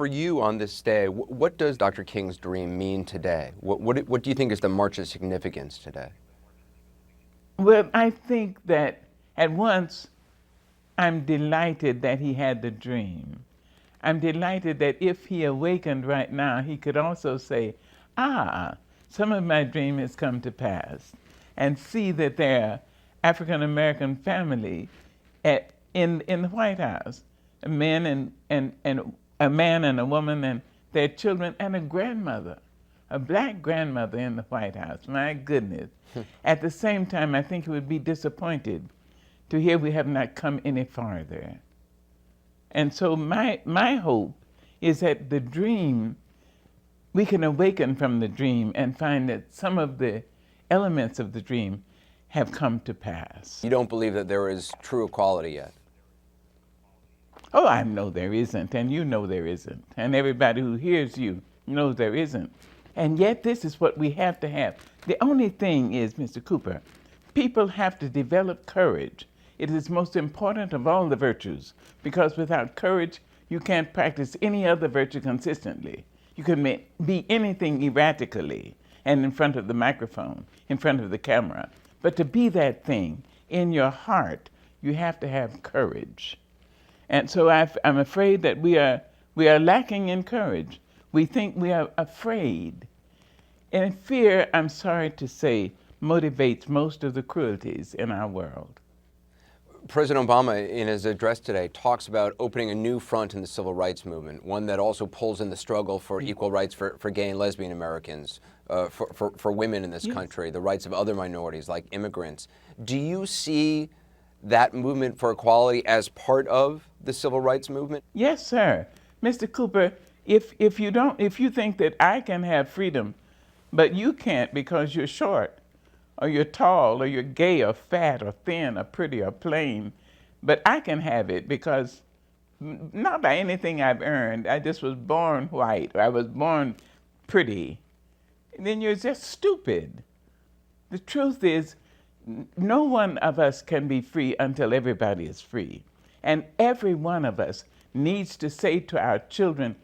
For you on this day, what does Dr. King's dream mean today? What do you think is the march's significance today? Well, I think that at once I'm delighted that he had the dream. I'm delighted that if he awakened right now, he could also say, some of my dream has come to pass, and see that there are African American family in the White House, a man and a man and a woman and their children and a grandmother, a black grandmother in the White House. My goodness. At the same time, I think he would be disappointed to hear we have not come any farther. And so my hope is that the dream, we can awaken from the dream and find that some of the elements of the dream have come to pass. You don't believe that there is true equality yet? Oh, I know there isn't, and you know there isn't, and everybody who hears you knows there isn't. And yet this is what we have to have. The only thing is, Mr. Cooper, people have to develop courage. It is most important of all the virtues, because without courage, you can't practice any other virtue consistently. You can be anything erratically and in front of the microphone, in front of the camera. But to be that thing in your heart, you have to have courage. And so I'm afraid that we are lacking in courage. We think we are afraid. And fear, I'm sorry to say, motivates most of the cruelties in our world. President Obama, in his address today, talks about opening a new front in the civil rights movement, one that also pulls in the struggle for equal rights for gay and lesbian Americans, for women in this country, the rights of other minorities like immigrants. Do you see that movement for equality as part of the civil rights movement? Yes, sir. Mr. Cooper, if you think that I can have freedom, but you can't because you're short, or you're tall, or you're gay, or fat, or thin, or pretty, or plain, but I can have it because not by anything I've earned. I just was born white, or I was born pretty. Then you're just stupid. The truth is, no one of us can be free until everybody is free. And every one of us needs to say to our children,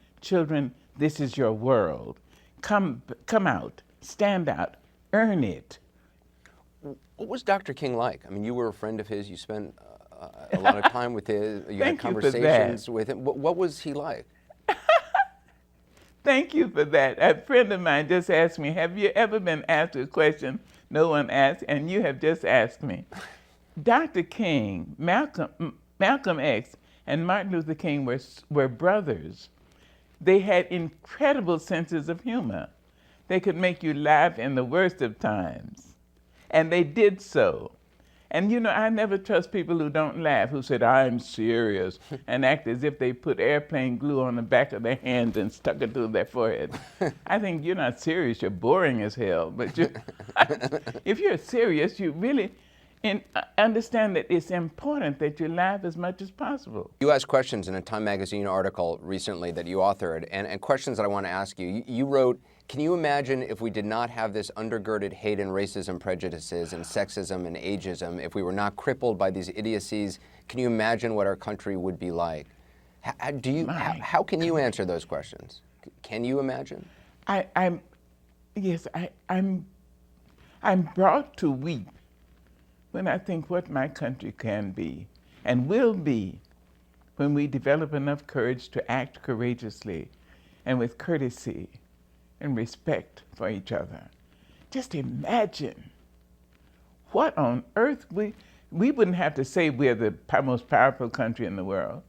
this is your world. Come out, stand out, earn it. What was Dr. King like? I mean, you were a friend of his. You spent a lot of time with him. You had conversations with him. What was he like? Thank you for that. A friend of mine just asked me, have you ever been asked a question no one asked, and you have just asked me? Dr. King, Malcolm X, and Martin Luther King were brothers. They had incredible senses of humor. They could make you laugh in the worst of times. And they did so. And you know, I never trust people who don't laugh, who said, I'm serious, and act as if they put airplane glue on the back of their hands and stuck it to their forehead. I think you're not serious, you're boring as hell. But if you're serious, you really understand that it's important that you laugh as much as possible. You asked questions in a Time magazine article recently that you authored, and questions that I want to ask you. You wrote, can you imagine if we did not have this undergirded hate and racism prejudices and sexism and ageism, if we were not crippled by these idiocies, can you imagine what our country would be like? How can you answer those questions? Can you imagine? I'm brought to weep when I think what my country can be and will be when we develop enough courage to act courageously and with courtesy and respect for each other. Just imagine what on earth we wouldn't have to say we're the most powerful country in the world.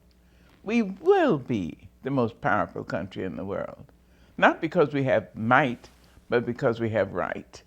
We will be the most powerful country in the world, not because we have might, but because we have right.